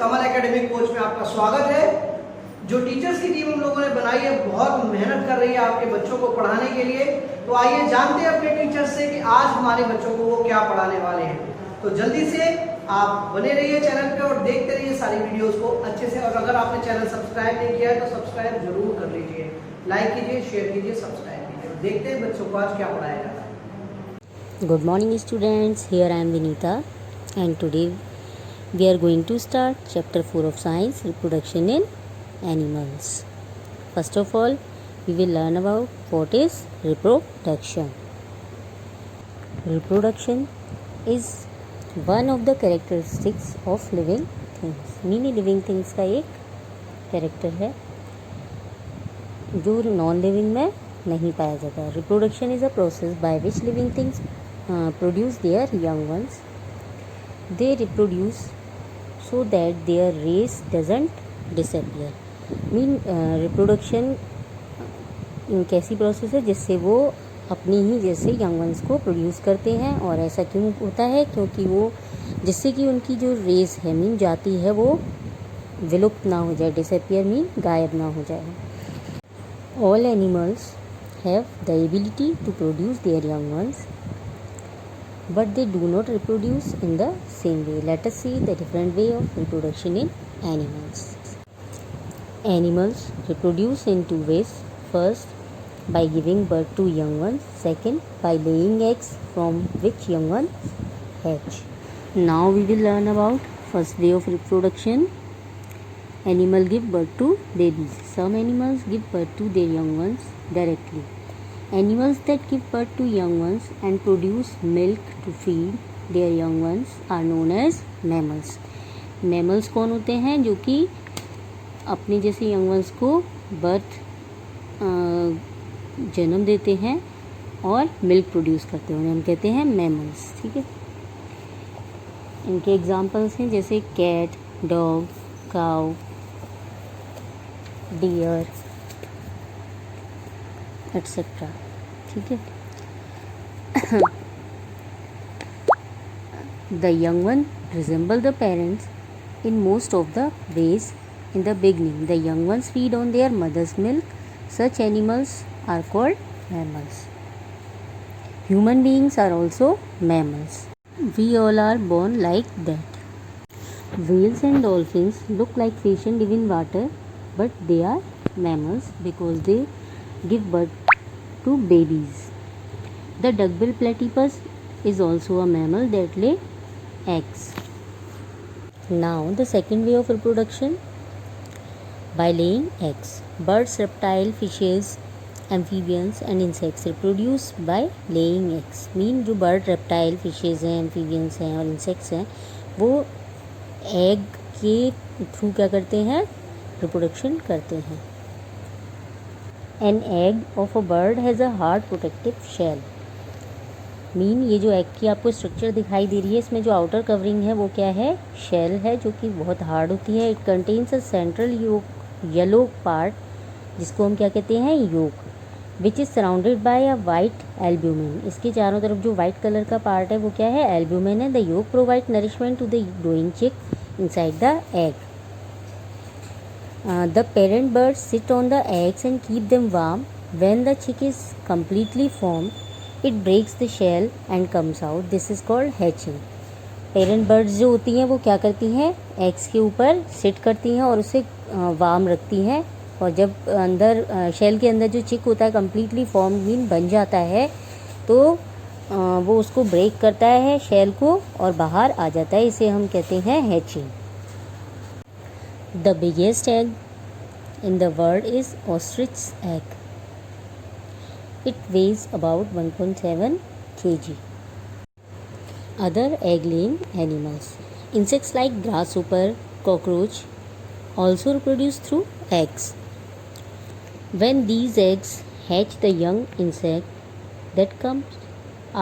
कमल academic coach में आपका स्वागत है। जो टीचर्स की टीम हम लोगों ने बनाई है बहुत मेहनत कर रही है आपके बच्चों को पढ़ाने के लिए। तो आइए जानते हैं अपने टीचर्स से कि आज हमारे बच्चों को वो क्या पढ़ाने वाले हैं। तो जल्दी से आप बने रहिए चैनल पे और देखते रहिए सारी वीडियोस को अच्छे से। और अगर आपने चैनल सब्सक्राइब नहीं किया है तो सब्सक्राइब जरूर कर लीजिए, लाइक कीजिए, शेयर कीजिए, सब्सक्राइब कीजिए। देखते हैं बच्चों को आज क्या पढ़ाया जाता है। Good morning students, here I am Vinita and today we are going to start chapter 4 of science, reproduction in animals. First of all, we will learn about what is reproduction. Reproduction is one of the characteristics of living things. Meaning living things का एक character है जो non living में नहीं पाया जाता। Reproduction is a process by which living things produce their young ones. They reproduce so that their race doesn't disappear. Reproduction कैसी process है जिससे वो अपनी ही जैसे यंग वंस को प्रोड्यूस करते हैं। और ऐसा क्यों होता है? क्योंकि वो जिससे कि उनकी जो रेस है मीन जाति है वो विलुप्त ना हो जाए। डिसअपियर मीन गायब ना हो जाए। All animals have the ability to produce their young ones but they do not reproduce in the same way. Let us see the different way of reproduction in animals. Animals reproduce in two ways. First, by giving birth to young ones. Second, by laying eggs from which young ones hatch. Now we will learn about first way of reproduction. Animal give birth to babies. Some animals give birth to their young ones directly. Animals that give birth to young ones and produce milk to feed their young ones are known as mammals. Mammals कौन होते हैं? जो कि अपने जैसे young ones को birth जन्म देते हैं और मिल्क प्रोड्यूस करते हैं, उन्हें हम कहते हैं mammals। ठीक है, इनके एग्जाम्पल्स हैं जैसे cat, dog, cow, deer etcetera. ठीक है, the young one resemble the parents in most of the ways. In the beginning, the young ones feed on their mother's milk. Such animals are called mammals. Human beings are also mammals. We all are born like that. Whales and dolphins look like fish and live in water, but they are mammals because they give birth to babies. The duckbill platypus is also a mammal that lay eggs. Now the second way of reproduction, by laying eggs. Birds, reptile, fishes, amphibians and insects reproduce by laying eggs. Mean जो bird, reptile, fishes हैं, amphibians हैं और insects हैं वो egg के through क्या करते हैं? reproduction करते हैं। An egg of a bird has a hard protective shell. Mean ये जो एग की आपको स्ट्रक्चर दिखाई दे रही है इसमें जो आउटर कवरिंग है वो क्या है? शेल है, जो कि बहुत हार्ड होती है। It contains a central yellow part जिसको हम क्या कहते हैं? Yolk, which is surrounded by a white albumin. इसके चारों तरफ जो वाइट कलर का पार्ट है वो क्या है? एल्ब्यूमिन है। The yolk provide nourishment to the growing chick inside the egg. The parent birds sit on the eggs and keep them warm. When the chick is completely formed, it breaks the shell and comes out. This is called hatching. Parent birds जो होती हैं वो क्या करती हैं? eggs के ऊपर sit करती हैं और उसे वार्म रखती हैं। और जब अंदर शेल के अंदर जो चिक होता है completely formed मीन बन जाता है तो वो उसको ब्रेक करता है शेल को और बाहर आ जाता है। इसे हम कहते हैं hatching. The biggest egg in the world is ostrich's egg. It weighs about 1.7 kg. Other egg-laying animals. Insects like grasshopper, cockroach also reproduce through eggs. When these eggs hatch, the young insect that comes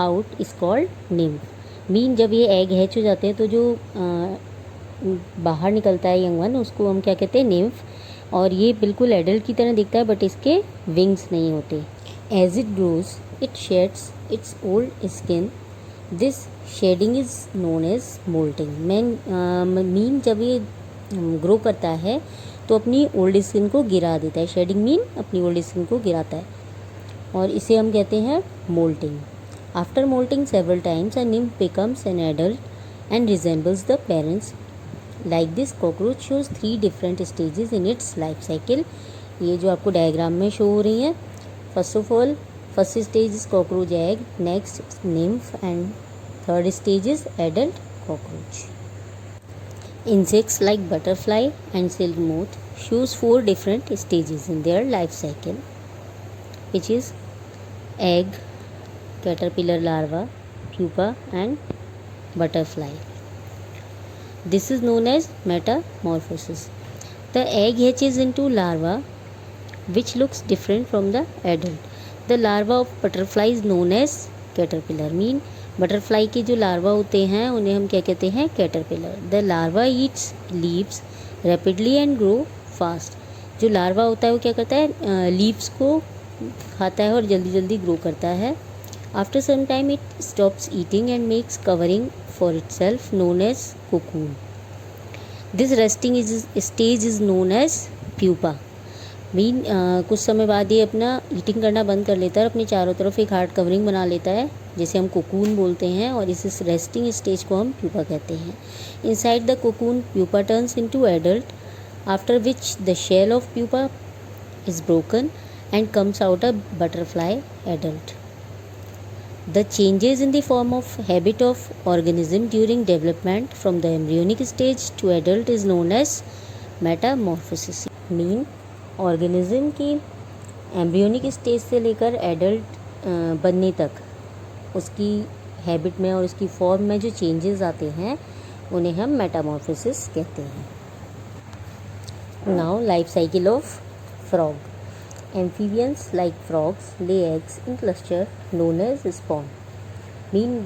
out is called nymph. Mean जब ये egg hatch हो जाते हैं तो जो बाहर निकलता है यंग वन उसको हम क्या कहते हैं? निम्फ। और ये बिल्कुल एडल्ट की तरह दिखता है बट इसके विंग्स नहीं होते। As it grows it sheds its old skin. This shedding is known as moulting. Mean जब ये ग्रो करता है तो अपनी ओल्ड स्किन को गिरा देता है। शेडिंग मीन अपनी ओल्ड स्किन को गिराता है, और इसे हम कहते हैं moulting. After moulting several times a nymph becomes an adult and resembles the parents. Like this, cockroach shows 3 different stages in its life cycle. ये जो आपको डायग्राम में शो हो रही हैं, first of all first stage is cockroach egg, next nymph, and third stage is adult cockroach. Insects like butterfly and silk moth shows 4 different stages in their life cycle, which is egg, caterpillar larva, pupa and butterfly. This is known as metamorphosis. The egg hatches into larva which looks different from the adult. The larva of butterfly is known as caterpillar. Mean butterfly के जो larva होते हैं उन्हें हम क्या कहते हैं? Caterpillar. The larva Yeats leaves rapidly and grow fast. जो लार्वा होता है वो क्या करता है? लीव्स को खाता है और जल्दी जल्दी ग्रो करता है. After some time it stops eating and makes covering for itself known as cocoon. This resting stage is known as pupa. Mean कुछ समय बाद ये अपना ईटिंग करना बंद कर लेता है और अपने चारों तरफ एक हार्ड कवरिंग बना लेता है जिसे हम कोकून बोलते हैं, और इस रेस्टिंग स्टेज को हम प्यूपा कहते हैं. Inside the cocoon pupa turns into adult, after which the shell of pupa is broken and comes out a butterfly adult. The changes in the form of habit of organism during development from the embryonic stage to adult is known as metamorphosis. Mean organism की embryonic stage से लेकर adult बनने तक उसकी habit में और उसकी form में जो चेंजेस आते हैं उन्हें हम मेटामॉर्फोसिस कहते हैं. Now life cycle of frog. Amphibians like frogs lay eggs in cluster known as spawn. Mean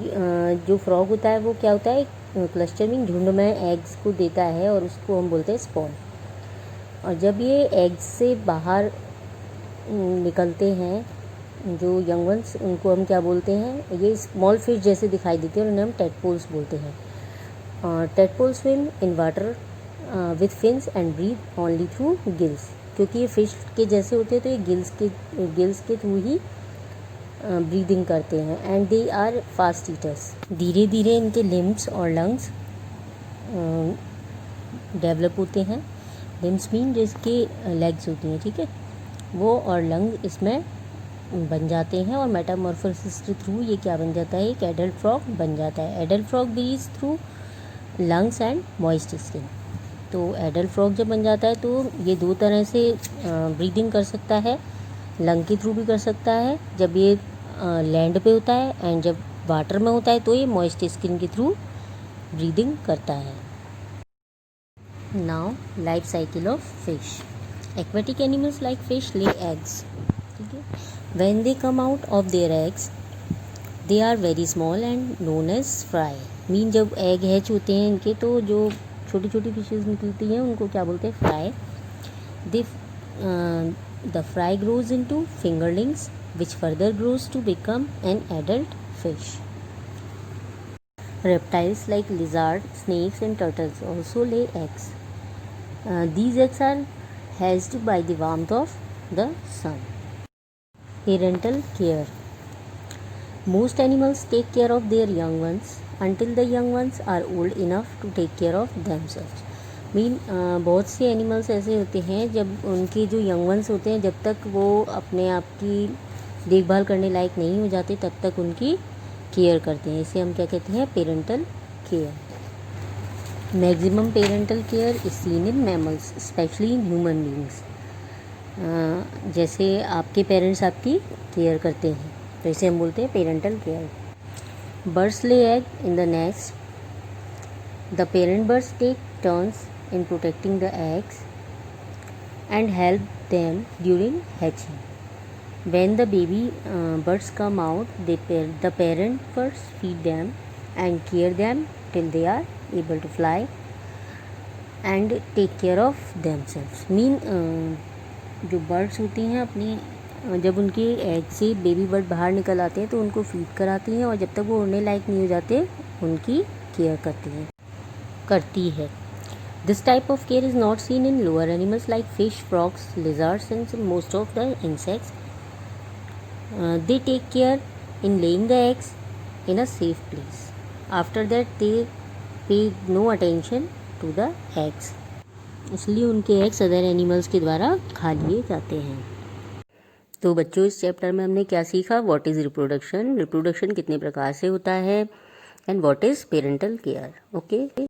जो फ्रॉग होता है वो क्या होता है? क्लस्टर मीन झुंड में एग्स को देता है और उसको हम बोलते हैं स्पॉन. और जब ये एग्स से बाहर निकलते हैं जो यंग वंस, उनको हम क्या बोलते हैं? ये स्मॉल फिश जैसे दिखाई देते हैं और उन्हें हम टेडपोल्स बोलते हैं. Tadpoles swim in water with fins and breathe only through gills. क्योंकि ये फिश के जैसे होते हैं तो ये गिल्स के थ्रू ही ब्रीदिंग करते हैं. And they are fast eaters. धीरे धीरे इनके लिम्स और लंग्स डेवलप होते हैं. लिम्स मीन जिसके लेग्स होती हैं, ठीक है, वो और लंग इसमें बन जाते हैं और मेटामॉर्फोसिस के थ्रू ये क्या बन जाता है? एक एडल्ट फ्रॉग बन जाता है. Adult frog breathes through lungs and moist skin. तो एडल्ट फ्रॉग जब बन जाता है तो ये 2 तरह से ब्रीदिंग कर सकता है. लंग के थ्रू भी कर सकता है जब ये लैंड पे होता है, एंड जब वाटर में होता है तो ये मॉइस्ट स्किन के थ्रू ब्रीदिंग करता है. Now life cycle of fish. Aquatic animals like fish lay eggs. ठीक है. When they come out of their eggs they are very small and known as fry. Mean जब egg hatch होते हैं इनके तो जो छोटी छोटी फिशेस निकलती हैं उनको क्या बोलते हैं? Fry. They the fry grows into fingerlings which further grows to become an adult fish. Reptiles like lizard, snakes and turtles also lay eggs. These eggs are hatched by the warmth of the sun. Parental care. Most animals take care of their young ones until the young ones are old enough to take care of themselves. Mean बहुत से animals ऐसे होते हैं जब उनके जो young ones होते हैं जब तक वो अपने आप की देखभाल करने लायक नहीं हो जाते तब तक उनकी केयर करते हैं. इसे हम क्या कहते हैं? Parental care. Maximum parental care is seen in mammals specially in human beings. जैसे आपके पेरेंट्स आपकी केयर करते हैं तो इसे हम बोलते हैं parental care. Birds lay egg in the nest. The parent birds take turns in protecting the eggs and help them during hatching. When the baby birds come out, the parent birds feed them and care them till they are able to fly and take care of themselves. Mean जो birds होती हैं अपनी जब उनके egg से baby bird बाहर निकल आते हैं तो उनको फीड कराती हैं और जब तक वो उड़ने लायक नहीं हो जाते उनकी केयर करती है. This type of care is not seen in lower animals like fish, frogs, lizards, and most of the insects. They take care in laying the eggs in a safe place. After that, they pay no attention to the eggs. इसलिए उनके eggs other animals के द्वारा खा लिए जाते हैं। तो बच्चों, इस चैप्टर में हमने क्या सीखा? व्हाट इज़ रिप्रोडक्शन, रिप्रोडक्शन कितने प्रकार से होता है, and what is parental care. Okay.